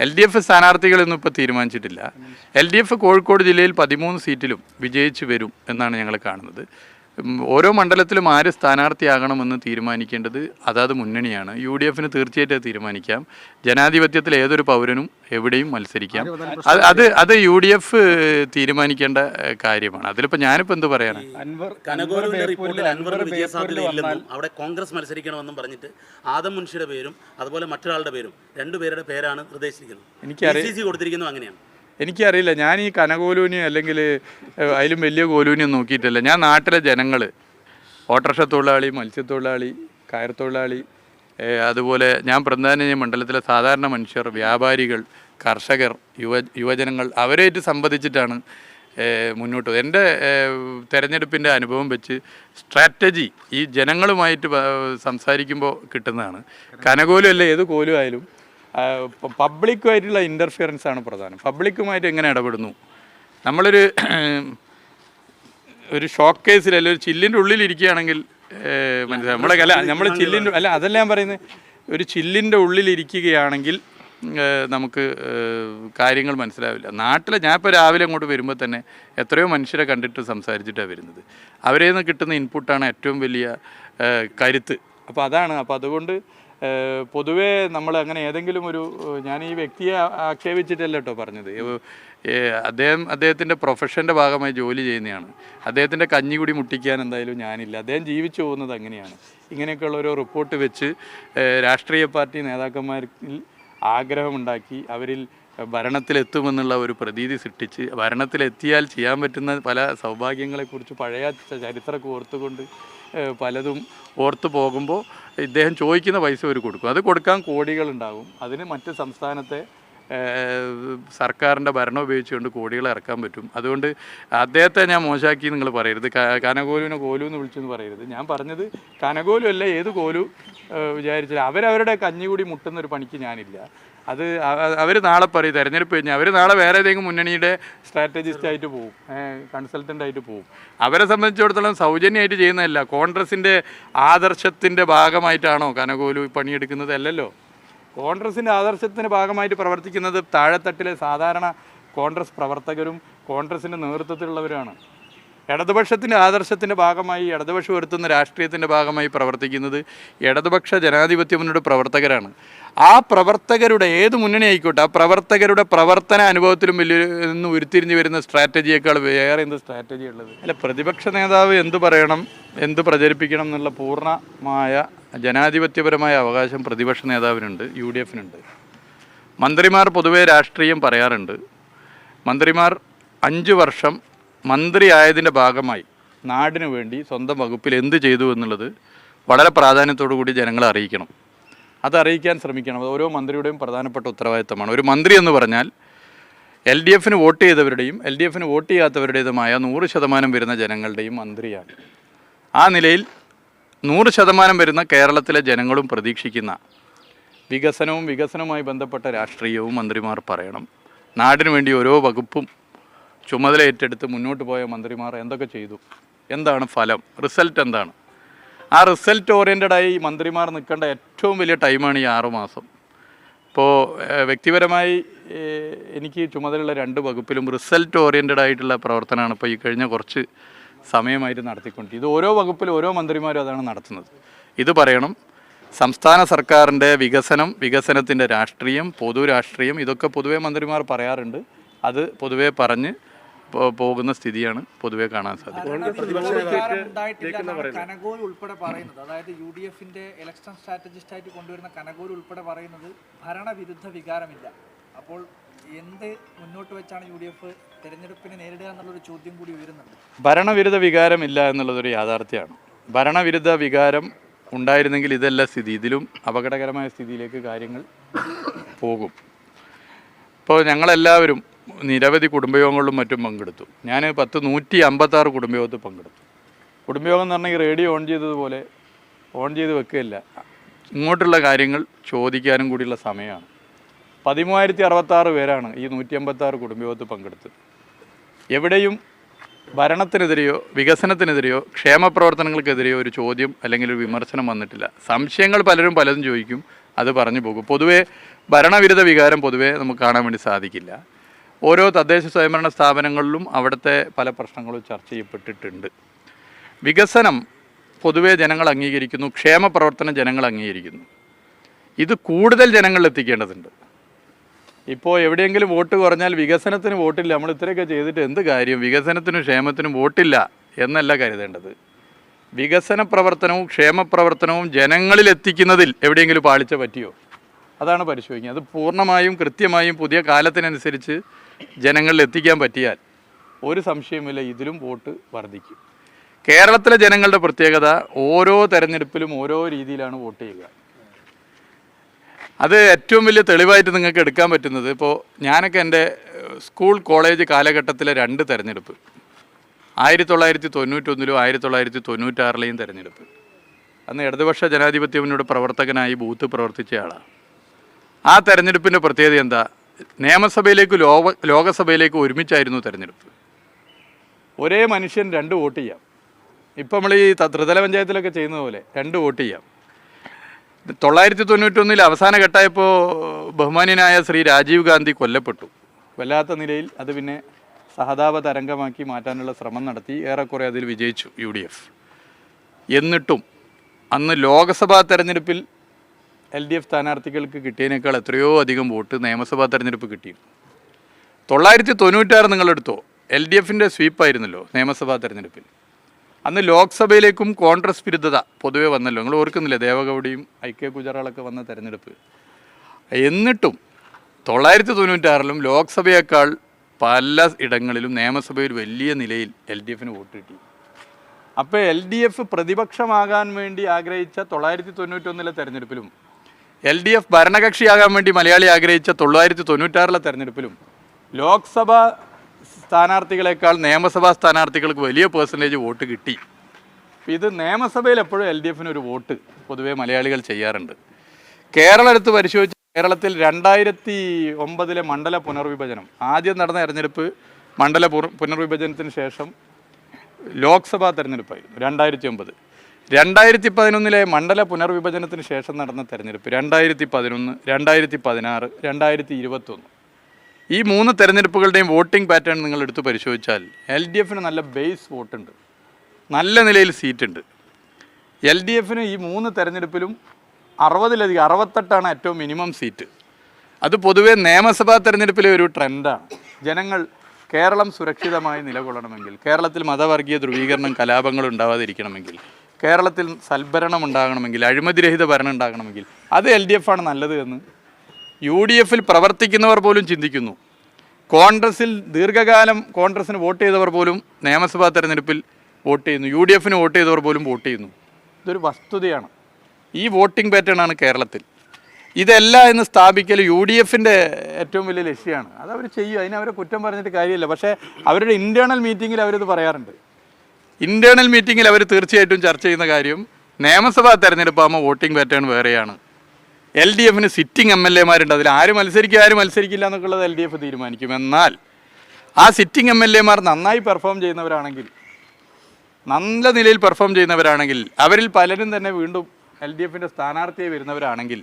LDF സ്ഥാനാർത്ഥികളൊന്നും ഇപ്പോൾ തീരുമാനിച്ചിട്ടില്ല. LDF Kozhikode ജില്ലയിൽ 13 സീറ്റിലും വിജയിച്ച് വരും എന്നാണ് ഞങ്ങൾ കാണുന്നത്. ഓരോ മണ്ഡലത്തിലും ആര് സ്ഥാനാർത്ഥിയാകണമെന്ന് തീരുമാനിക്കേണ്ടത് അതാത് മുന്നണിയാണ്. UDFന് തീർച്ചയായിട്ടും തീരുമാനിക്കാം. ജനാധിപത്യത്തിൽ ഏതൊരു പൗരനും എവിടെയും മത്സരിക്കാം. അത് UDF തീരുമാനിക്കേണ്ട കാര്യമാണ്. അതിലിപ്പോൾ ഞാനിപ്പോൾ എന്ത് പറയാനാണ്? കനകോലുവിന്റെ റിപ്പോർട്ടിൽ അൻവർ വിജയസാധ്യതയില്ലെന്നും അവിടെ കോൺഗ്രസ് മത്സരിക്കണമെന്നും പറഞ്ഞിട്ട് ആദം മുൻഷിയുടെ പേരും അതുപോലെ മറ്റൊരാളുടെ പേരും രണ്ടുപേരുടെ പേരാണ് നിർദ്ദേശിച്ചിരിക്കുന്നത്. എനിക്ക് കൊടുത്തിരിക്കുന്നത് അങ്ങനെയാണ്. എനിക്കറിയില്ല. ഞാൻ ഈ കനകോലൂനി അല്ലെങ്കിൽ അതിലും വലിയ കോലൂനിയും നോക്കിയിട്ടില്ല. ഞാൻ നാട്ടിലെ ജനങ്ങൾ, ഓട്ടോറിക്ഷ തൊഴിലാളി, മത്സ്യത്തൊഴിലാളി, കയർ തൊഴിലാളി, അതുപോലെ ഞാൻ പ്രതിനിധാനം ചെയ്യുന്ന മണ്ഡലത്തിലെ സാധാരണ മനുഷ്യർ, വ്യാപാരികൾ, കർഷകർ, യുവജനങ്ങൾ അവരായിട്ട് സംബന്ധിച്ചിട്ടാണ് മുന്നോട്ട്. എൻ്റെ തെരഞ്ഞെടുപ്പിൻ്റെ അനുഭവം വെച്ച് സ്ട്രാറ്റജി ഈ ജനങ്ങളുമായിട്ട് സംസാരിക്കുമ്പോൾ കിട്ടുന്നതാണ്. കനകോലും അല്ല ഏത് കോലും ആയാലും പബ്ലിക്കുമായിട്ടുള്ള ഇൻ്റർഫിയറൻസ് ആണ് പ്രധാനം. പബ്ലിക്കുമായിട്ട് എങ്ങനെ ഇടപെടുന്നു. ഒരു ഷോക്ക് കേസിൽ അല്ലെങ്കിൽ ഒരു ചില്ലിൻ്റെ ഉള്ളിലിരിക്കുകയാണെങ്കിൽ മനസ്സിലാവും. നമ്മൾ ചില്ലിൻ്റെ അതല്ല ഞാൻ പറയുന്നത്. ഒരു ചില്ലിൻ്റെ ഉള്ളിലിരിക്കുകയാണെങ്കിൽ നമുക്ക് കാര്യങ്ങൾ മനസ്സിലാവില്ല. നാട്ടിൽ ഞാൻ ഇപ്പോൾ രാവിലെ അങ്ങോട്ട് വരുമ്പോൾ തന്നെ എത്രയോ മനുഷ്യരെ കണ്ടിട്ട് സംസാരിച്ചിട്ടാണ് വരുന്നത്. അവരിൽ നിന്ന് കിട്ടുന്ന ഇൻപുട്ടാണ് ഏറ്റവും വലിയ കരുത്ത്. അപ്പോൾ അതാണ്. അപ്പോൾ അതുകൊണ്ട് പൊതുവേ നമ്മൾ അങ്ങനെ ഏതെങ്കിലും ഒരു, ഞാൻ ഈ വ്യക്തിയെ ആക്ഷേപിച്ചിട്ടല്ല കേട്ടോ പറഞ്ഞത്. അദ്ദേഹത്തിൻ്റെ പ്രൊഫഷൻ്റെ ഭാഗമായി ജോലി ചെയ്യുന്നതാണ്. അദ്ദേഹത്തിൻ്റെ കഞ്ഞികുടി മുട്ടിക്കാൻ എന്തായാലും ഞാനില്ല. അദ്ദേഹം ജീവിച്ചു പോകുന്നത് അങ്ങനെയാണ്. ഇങ്ങനെയൊക്കെയുള്ള ഒരു റിപ്പോർട്ട് വെച്ച് രാഷ്ട്രീയ പാർട്ടി നേതാക്കന്മാരിൽ ആഗ്രഹമുണ്ടാക്കി അവരിൽ ഭരണത്തിലെത്തുമെന്നുള്ള ഒരു പ്രതീതി സൃഷ്ടിച്ച് ഭരണത്തിലെത്തിയാൽ ചെയ്യാൻ പറ്റുന്ന പല സൗഭാഗ്യങ്ങളെക്കുറിച്ച് പഴയ ചരിത്രമൊക്കെ ഓർത്തുകൊണ്ട് പലതും ഓർത്തു പോകുമ്പോൾ ഇദ്ദേഹം ചോദിക്കുന്ന പൈസ അവർ കൊടുക്കും. അത് കൊടുക്കാൻ കോടികളുണ്ടാകും. അതിന് മറ്റ് സംസ്ഥാനത്തെ സർക്കാരിൻ്റെ ഭരണം ഉപയോഗിച്ചുകൊണ്ട് കോടികൾ ഇറക്കാൻ പറ്റും. അതുകൊണ്ട് അദ്ദേഹത്തെ ഞാൻ മോശമാക്കി നിങ്ങൾ പറയരുത്. കനകോലുവിനെ കോലു എന്ന് വിളിച്ചെന്ന് പറയരുത്. ഞാൻ പറഞ്ഞത് കനകോലു അല്ല ഏത് കോലു വിചാരിച്ചില്ല. അവരവരുടെ കഞ്ഞികൂടി മുട്ടുന്നൊരു പണിക്ക് ഞാനില്ല. അത് അവർ നാളെ പറയും തെരഞ്ഞെടുപ്പ് കഴിഞ്ഞാൽ അവർ നാളെ വേറെ ഏതെങ്കിലും മുന്നണിയുടെ സ്ട്രാറ്റജിസ്റ്റായിട്ട് പോവും, കൺസൾട്ടൻ്റായിട്ട് പോവും. അവരെ സംബന്ധിച്ചിടത്തോളം സൗജന്യമായിട്ട് ചെയ്യുന്നതല്ല. കോൺഗ്രസിൻ്റെ ആദർശത്തിൻ്റെ ഭാഗമായിട്ടാണോ കനകോലു പണിയെടുക്കുന്നത്? അല്ലല്ലോ. കോൺഗ്രസിൻ്റെ ആദർശത്തിൻ്റെ ഭാഗമായിട്ട് പ്രവർത്തിക്കുന്നത് താഴെത്തട്ടിലെ സാധാരണ കോൺഗ്രസ് പ്രവർത്തകരും കോൺഗ്രസിൻ്റെ നേതൃത്വത്തിലുള്ളവരാണ്. ഇടതുപക്ഷത്തിൻ്റെ ആദർശത്തിൻ്റെ ഭാഗമായി ഇടതുപക്ഷം ഉയർത്തുന്ന രാഷ്ട്രീയത്തിൻ്റെ ഭാഗമായി പ്രവർത്തിക്കുന്നത് ഇടതുപക്ഷ ജനാധിപത്യ മുന്നണിയുടെ പ്രവർത്തകരാണ്. ആ പ്രവർത്തകരുടെ ഏത് മുന്നണി ആയിക്കോട്ടെ, ആ പ്രവർത്തകരുടെ പ്രവർത്തന അനുഭവത്തിലും വലിയ ഉരുത്തിരിഞ്ഞ് വരുന്ന സ്ട്രാറ്റജിയേക്കാൾ വേറെ എന്ത് സ്ട്രാറ്റജി ഉള്ളത്? അല്ല, പ്രതിപക്ഷ നേതാവ് എന്ത് പറയണം, എന്ത് പ്രചരിപ്പിക്കണം എന്നുള്ള പൂർണ്ണമായ ജനാധിപത്യപരമായ അവകാശം പ്രതിപക്ഷ നേതാവിനുണ്ട്, UDFനുണ്ട്. മന്ത്രിമാർ പൊതുവേ രാഷ്ട്രീയം പറയാറുണ്ട്. മന്ത്രിമാർ 5 വർഷം മന്ത്രിയായതിൻ്റെ ഭാഗമായി നാടിനു വേണ്ടി സ്വന്തം വകുപ്പിൽ എന്ത് ചെയ്തു എന്നുള്ളത് വളരെ പ്രാധാന്യത്തോടു കൂടി ജനങ്ങളെ അറിയിക്കണം. അത് അറിയിക്കാൻ ശ്രമിക്കണം. അത് ഓരോ മന്ത്രിയുടെയും പ്രധാനപ്പെട്ട ഉത്തരവാദിത്തമാണ്. ഒരു മന്ത്രി എന്ന് പറഞ്ഞാൽ LDFന് വോട്ട് ചെയ്തവരുടെയും LDFന് വോട്ട് ചെയ്യാത്തവരുടേതുമായ 100% വരുന്ന ജനങ്ങളുടെയും മന്ത്രിയാണ്. ആ നിലയിൽ 100% വരുന്ന കേരളത്തിലെ ജനങ്ങളും പ്രതീക്ഷിക്കുന്ന വികസനവുമായി ബന്ധപ്പെട്ട രാഷ്ട്രീയവും മന്ത്രിമാർ പറയണം. നാടിനു വേണ്ടി ഓരോ വകുപ്പും ചുമതല ഏറ്റെടുത്ത് മുന്നോട്ട് പോയ മന്ത്രിമാർ എന്തൊക്കെ ചെയ്തു, എന്താണ് ഫലം, റിസൾട്ട് എന്താണ്? ആ റിസൾട്ട് ഓറിയൻറ്റഡായി മന്ത്രിമാർ നിൽക്കേണ്ട ഏറ്റവും വലിയ ടൈമാണ് ഈ 6 മാസം. ഇപ്പോൾ വ്യക്തിപരമായി എനിക്ക് ചുമതലയുള്ള 2 വകുപ്പിലും റിസൾട്ട് ഓറിയൻറ്റഡായിട്ടുള്ള പ്രവർത്തനമാണ് ഇപ്പോൾ ഈ കഴിഞ്ഞ കുറച്ച് സമയമായിട്ട് നടത്തിക്കൊണ്ട്. ഇത് ഓരോ വകുപ്പിലും ഓരോ മന്ത്രിമാരും അതാണ് നടത്തുന്നത്. ഇത് പറയണം. സംസ്ഥാന സർക്കാരിൻ്റെ വികസനത്തിൻ്റെ രാഷ്ട്രീയം, പൊതു രാഷ്ട്രീയം, ഇതൊക്കെ പൊതുവേ മന്ത്രിമാർ പറയാറുണ്ട്. അത് പൊതുവേ പറഞ്ഞ് പോകുന്ന സ്ഥിതിയാണ് പൊതുവെ കാണാൻ സാധിക്കും. കനകോൽ ഉൾപ്പെടെ പറയുന്നത്, അതായത് UDFന്റെ ഇലക്ഷൻ സ്ട്രാറ്റജിസ്റ്റായിട്ട് കൊണ്ടുവരുന്ന കനകോൽ ഉൾപ്പെടെ പറയുന്നത് ഭരണവിരുദ്ധ വികാരമില്ല. അപ്പോൾ എന്ത് മുന്നോട്ട് വെച്ചാണ് UDF തെരഞ്ഞെടുപ്പിനെ നേരിടുക എന്നുള്ളൊരു ചോദ്യം കൂടി ഉയരുന്നുണ്ട്. ഭരണവിരുദ്ധ വികാരമില്ല എന്നുള്ളതൊരു യാഥാർത്ഥ്യമാണ്. ഭരണവിരുദ്ധ വികാരം ഉണ്ടായിരുന്നെങ്കിൽ ഇതല്ല സ്ഥിതി. ഇതിലും അപകടകരമായ സ്ഥിതിയിലേക്ക് കാര്യങ്ങൾ പോകും. ഇപ്പോൾ ഞങ്ങളെല്ലാവരും നിരവധി കുടുംബയോഗങ്ങളിലും മറ്റും പങ്കെടുത്തു. ഞാൻ 156 കുടുംബയോഗത്തിൽ പങ്കെടുത്തു. കുടുംബയോഗം എന്ന് പറഞ്ഞാൽ ഈ റേഡിയോ ഓൺ ചെയ്തതുപോലെ ഓൺ ചെയ്ത് വെക്കുകയില്ല. ഇങ്ങോട്ടുള്ള കാര്യങ്ങൾ ചോദിക്കാനും കൂടിയുള്ള സമയമാണ്. 13,066 പേരാണ് ഈ 156 കുടുംബയോഗത്തിൽ പങ്കെടുത്തത്. എവിടെയും ഭരണത്തിനെതിരെയോ വികസനത്തിനെതിരെയോ ക്ഷേമപ്രവർത്തനങ്ങൾക്കെതിരെയോ ഒരു ചോദ്യം അല്ലെങ്കിൽ ഒരു വിമർശനം വന്നിട്ടില്ല. സംശയങ്ങൾ പലതും ചോദിക്കും. അത് പറഞ്ഞു പോകും. പൊതുവേ ഭരണവിരുദ്ധ വികാരം പൊതുവേ നമുക്ക് കാണാൻ വേണ്ടി സാധിക്കില്ല. ഓരോ തദ്ദേശ സ്വയംഭരണ സ്ഥാപനങ്ങളിലും അവിടുത്തെ പല പ്രശ്നങ്ങളും ചർച്ച ചെയ്യപ്പെട്ടിട്ടുണ്ട്. വികസനം പൊതുവേ ജനങ്ങൾ അംഗീകരിക്കുന്നു, ക്ഷേമ പ്രവർത്തനം ജനങ്ങൾ അംഗീകരിക്കുന്നു. ഇത് കൂടുതൽ ജനങ്ങളിൽ എത്തിക്കേണ്ടതുണ്ട്. ഇപ്പോൾ എവിടെയെങ്കിലും വോട്ട് കുറഞ്ഞാൽ വികസനത്തിന് വോട്ടില്ല, നമ്മൾ ഇത്രയൊക്കെ ചെയ്തിട്ട് എന്ത് കാര്യം, വികസനത്തിനും ക്ഷേമത്തിനും വോട്ടില്ല എന്നല്ല കരുതേണ്ടത്. വികസന പ്രവർത്തനവും ക്ഷേമ പ്രവർത്തനവും ജനങ്ങളിൽ എത്തിക്കുന്നതിൽ എവിടെയെങ്കിലും പാളിച്ച പറ്റിയോ അതാണ് പരിശോധിക്കുക. അത് പൂർണ്ണമായും കൃത്യമായും പുതിയ കാലത്തിനനുസരിച്ച് ജനങ്ങളിൽ എത്തിക്കാൻ പറ്റിയാൽ ഒരു സംശയമില്ല, ഇതിലും വോട്ട് വർദ്ധിക്കും. കേരളത്തിലെ ജനങ്ങളുടെ പ്രത്യേകത ഓരോ തെരഞ്ഞെടുപ്പിലും ഓരോ രീതിയിലാണ് വോട്ട് ചെയ്യുക. അത് ഏറ്റവും വലിയ തെളിവായിട്ട് നിങ്ങൾക്ക് എടുക്കാൻ പറ്റുന്നത്, ഇപ്പോൾ ഞാനൊക്കെ എൻ്റെ സ്കൂൾ കോളേജ് കാലഘട്ടത്തിലെ 2 തെരഞ്ഞെടുപ്പ്, 1991 1996 തെരഞ്ഞെടുപ്പ്. അന്ന് ഇടതുപക്ഷ ജനാധിപത്യ മുന്നണിയുടെ പ്രവർത്തകനായി ബൂത്ത് പ്രവർത്തിച്ച ആളാണ്. ആ തെരഞ്ഞെടുപ്പിൻ്റെ പ്രത്യേകത എന്താ? നിയമസഭയിലേക്ക് ലോകസഭയിലേക്ക് ഒരുമിച്ചായിരുന്നു തെരഞ്ഞെടുപ്പ്. ഒരേ മനുഷ്യൻ 2 വോട്ട് ചെയ്യാം. ഇപ്പം നമ്മൾ ഈ ത്രിതല പഞ്ചായത്തിലൊക്കെ ചെയ്യുന്നത് പോലെ 2 വോട്ട് ചെയ്യാം. 1991 അവസാന ഘട്ടമായപ്പോൾ ബഹുമാന്യനായ ശ്രീ രാജീവ് ഗാന്ധി കൊല്ലപ്പെട്ടു. വല്ലാത്ത നിലയിൽ അത് പിന്നെ സഹതാപ തരംഗമാക്കി മാറ്റാനുള്ള ശ്രമം നടത്തി. ഏറെക്കുറെ അതിൽ വിജയിച്ചു UDF. എന്നിട്ടും അന്ന് ലോക്സഭാ തെരഞ്ഞെടുപ്പിൽ LDF സ്ഥാനാർത്ഥികൾക്ക് കിട്ടിയതിനേക്കാൾ എത്രയോ അധികം വോട്ട് നിയമസഭാ തെരഞ്ഞെടുപ്പ് കിട്ടിയിരുന്നു. 1996 നിങ്ങളെടുത്തോ, LDFൻ്റെ സ്വീപ്പായിരുന്നല്ലോ നിയമസഭാ തെരഞ്ഞെടുപ്പിൽ. അന്ന് ലോക്സഭയിലേക്കും കോൺഗ്രസ് വിരുദ്ധത പൊതുവെ വന്നല്ലോ. നിങ്ങൾ ഓർക്കുന്നില്ലേ, ദേവഗൗഡയും IK ഗുജറാളൊക്കെ വന്ന തെരഞ്ഞെടുപ്പ്. എന്നിട്ടും 1996 ലോക്സഭയേക്കാൾ പല ഇടങ്ങളിലും നിയമസഭയിൽ വലിയ നിലയിൽ LDFന് വോട്ട് കിട്ടി. അപ്പോൾ LDF പ്രതിപക്ഷമാകാൻ വേണ്ടി ആഗ്രഹിച്ച 1991 തെരഞ്ഞെടുപ്പിലും LDF ഭരണകക്ഷിയാകാൻ വേണ്ടി മലയാളി ആഗ്രഹിച്ച 1996 തെരഞ്ഞെടുപ്പിലും ലോക്സഭ സ്ഥാനാർത്ഥികളെക്കാൾ നിയമസഭാ സ്ഥാനാർത്ഥികൾക്ക് വലിയ പേഴ്സൻറ്റേജ് വോട്ട് കിട്ടി. ഇത് നിയമസഭയിൽ എപ്പോഴും LDFന് ഒരു വോട്ട് പൊതുവേ മലയാളികൾ ചെയ്യാറുണ്ട്. കേരളം എടുത്ത് പരിശോധിച്ച് കേരളത്തിൽ 2009 മണ്ഡല പുനർവിഭജനം, ആദ്യം നടന്ന തെരഞ്ഞെടുപ്പ് മണ്ഡല പുനർവിഭജനത്തിന് ശേഷം ലോക്സഭാ തെരഞ്ഞെടുപ്പായിരുന്നു 2009. 2011 മണ്ഡല പുനർവിഭജനത്തിന് ശേഷം നടന്ന തെരഞ്ഞെടുപ്പ് 2011, 2016, 2021. ഈ 3 തെരഞ്ഞെടുപ്പുകളുടെയും വോട്ടിംഗ് പാറ്റേൺ നിങ്ങൾ എടുത്ത് പരിശോധിച്ചാൽ LDFന് നല്ല ബേസ് വോട്ടുണ്ട്, നല്ല നിലയിൽ സീറ്റുണ്ട്. LDFന് ഈ 3 തെരഞ്ഞെടുപ്പിലും 60-ലധികം 68 ഏറ്റവും മിനിമം സീറ്റ്. അത് പൊതുവേ നിയമസഭാ തെരഞ്ഞെടുപ്പിലെ ഒരു ട്രെൻഡാണ്. ജനങ്ങൾ കേരളം സുരക്ഷിതമായി നിലകൊള്ളണമെങ്കിൽ, കേരളത്തിൽ മതവർഗീയ ധ്രുവീകരണം കലാപങ്ങൾ ഉണ്ടാവാതിരിക്കണമെങ്കിൽ, കേരളത്തിൽ സൽഭരണം ഉണ്ടാകണമെങ്കിൽ, അഴിമതിരഹിത ഭരണം ഉണ്ടാകണമെങ്കിൽ അത് LDF ആണ് നല്ലത് എന്ന് UDFൽ പ്രവർത്തിക്കുന്നവർ പോലും ചിന്തിക്കുന്നു. കോൺഗ്രസിൽ ദീർഘകാലം കോൺഗ്രസിന് വോട്ട് ചെയ്തവർ പോലും നിയമസഭാ തെരഞ്ഞെടുപ്പിൽ വോട്ട് ചെയ്യുന്നു, UDFന് വോട്ട് ചെയ്തവർ പോലും വോട്ട് ചെയ്യുന്നു. ഇതൊരു വസ്തുതയാണ്. ഈ വോട്ടിംഗ് പാറ്റേണാണ് കേരളത്തിൽ. ഇതല്ല എന്ന് സ്ഥാപിക്കൽ UDFൻ്റെ ഏറ്റവും വലിയ ലക്ഷ്യമാണ്. അതവർ ചെയ്യും, അതിനവരെ കുറ്റം പറഞ്ഞിട്ട് കാര്യമില്ല. പക്ഷേ അവരുടെ ഇൻറ്റേർണൽ മീറ്റിങ്ങിൽ അവരിത് പറയാറുണ്ട്. ഇൻറ്റേർണൽ മീറ്റിങ്ങിൽ അവർ തീർച്ചയായിട്ടും ചർച്ച ചെയ്യുന്ന കാര്യം നിയമസഭാ തെരഞ്ഞെടുപ്പാകുമ്പോൾ വോട്ടിംഗ് പാറ്റേൺ വേറെയാണ്. LDFന് സിറ്റിംഗ് MLAമാരുണ്ട്, അതിൽ ആര് മത്സരിക്കും ആര് മത്സരിക്കില്ല എന്നൊക്കെയുള്ളത് LDF തീരുമാനിക്കും. എന്നാൽ ആ സിറ്റിംഗ് MLAമാർ നന്നായി പെർഫോം ചെയ്യുന്നവരാണെങ്കിൽ, നല്ല നിലയിൽ പെർഫോം ചെയ്യുന്നവരാണെങ്കിൽ, അവരിൽ പലരും തന്നെ വീണ്ടും LDFൻ്റെ സ്ഥാനാർത്ഥിയായി വരുന്നവരാണെങ്കിൽ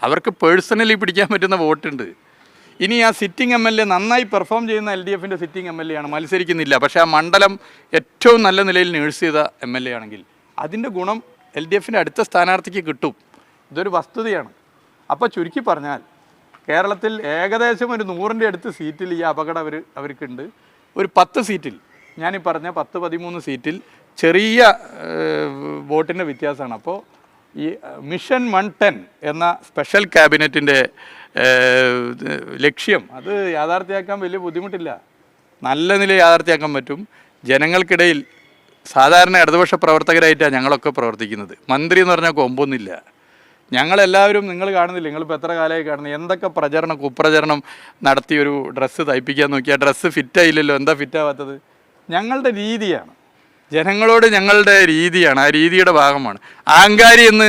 അവർക്ക് പേഴ്സണലി പിടിക്കാൻ പറ്റുന്ന വോട്ടുണ്ട്. ഇനി ആ സിറ്റിംഗ് MLA നന്നായി പെർഫോം ചെയ്യുന്ന LDFൻ്റെ സിറ്റിംഗ് MLA ആണ്, മത്സരിക്കുന്നില്ല, പക്ഷേ ആ മണ്ഡലം ഏറ്റവും നല്ല നിലയിൽ നേഴ്സ് ചെയ്ത MLA ആണെങ്കിൽ അതിൻ്റെ ഗുണം LDFൻ്റെ അടുത്ത സ്ഥാനാർത്ഥിക്ക് കിട്ടും. ഇതൊരു വസ്തുതയാണ്. അപ്പോൾ ചുരുക്കി പറഞ്ഞാൽ കേരളത്തിൽ ഏകദേശം ഒരു 100ൻ്റെ അടുത്ത് സീറ്റിൽ ഈ അപകടം അവർക്കുണ്ട്. ഒരു 10 സീറ്റിൽ, ഞാനീ പറഞ്ഞ 10-13 സീറ്റിൽ ചെറിയ വോട്ടിൻ്റെ വ്യത്യാസമാണ്. അപ്പോൾ ഈ മിഷൻ 110 എന്ന സ്പെഷ്യൽ ക്യാബിനറ്റിൻ്റെ ലക്ഷ്യം അത് യാഥാർത്ഥ്യമാക്കാൻ വലിയ ബുദ്ധിമുട്ടില്ല, നല്ല നിലയിൽ യാഥാർത്ഥ്യമാക്കാൻ പറ്റും. ജനങ്ങൾക്കിടയിൽ സാധാരണ ഇടതുപക്ഷ പ്രവർത്തകരായിട്ടാണ് ഞങ്ങളൊക്കെ പ്രവർത്തിക്കുന്നത്. മന്ത്രി എന്ന് പറഞ്ഞാൽ കൊമ്പൊന്നുമില്ല. ഞങ്ങളെല്ലാവരും നിങ്ങൾ കാണുന്നില്ല, നിങ്ങളിപ്പോൾ എത്ര കാലമായി കാണുന്നത്, എന്തൊക്കെ പ്രചരണം കുപ്രചരണം നടത്തി ഒരു ഡ്രസ്സ് തയ്പ്പിക്കാൻ നോക്കിയാൽ ഡ്രസ്സ് ഫിറ്റായില്ലല്ലോ. എന്താ ഫിറ്റാവാത്തത്? ഞങ്ങളുടെ രീതിയാണ്, ജനങ്ങളോട് ഞങ്ങളുടെ രീതിയാണ്, ആ രീതിയുടെ ഭാഗമാണ്. അഹങ്കാരി എന്ന്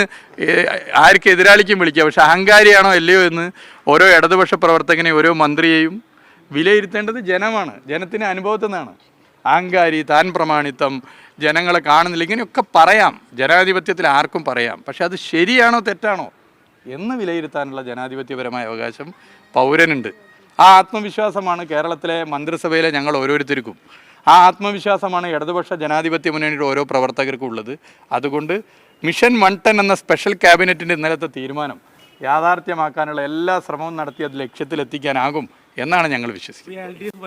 ആർക്ക് എതിരാളിക്കും വിളിക്കുക, പക്ഷെ അഹങ്കാരിയാണോ അല്ലയോ എന്ന് ഓരോ ഇടതുപക്ഷ പ്രവർത്തകനെയും ഓരോ മന്ത്രിയെയും വിലയിരുത്തേണ്ടത് ജനമാണ്, ജനത്തിൻ്റെ അനുഭവത്തിൽ നിന്നാണ്. അഹങ്കാരി, താൻ പ്രമാണിത്വം, ജനങ്ങളെ കാണുന്നില്ല, ഇങ്ങനെയൊക്കെ പറയാം, ജനാധിപത്യത്തിൽ ആർക്കും പറയാം. പക്ഷെ അത് ശരിയാണോ തെറ്റാണോ എന്ന് വിലയിരുത്താനുള്ള ജനാധിപത്യപരമായ അവകാശം പൗരനുണ്ട്. ആ ആത്മവിശ്വാസമാണ് കേരളത്തിലെ മന്ത്രിസഭയിലെ ഞങ്ങൾ ഓരോരുത്തർക്കും. ആ ആത്മവിശ്വാസമാണ് ഇടതുപക്ഷ ജനാധിപത്യ മുന്നണിയുടെ ഓരോ പ്രവർത്തകർക്കും ഉള്ളത്. അതുകൊണ്ട് മിഷൻ 110 എന്ന സ്പെഷ്യൽ ക്യാബിനറ്റിൻ്റെ ഇന്നലത്തെ തീരുമാനം യാഥാർത്ഥ്യമാക്കാനുള്ള എല്ലാ ശ്രമവും നടത്തി അത് ലക്ഷ്യത്തിലെത്തിക്കാനാകും എന്നാണ് ഞങ്ങൾ വിശ്വസിക്കുന്നത്.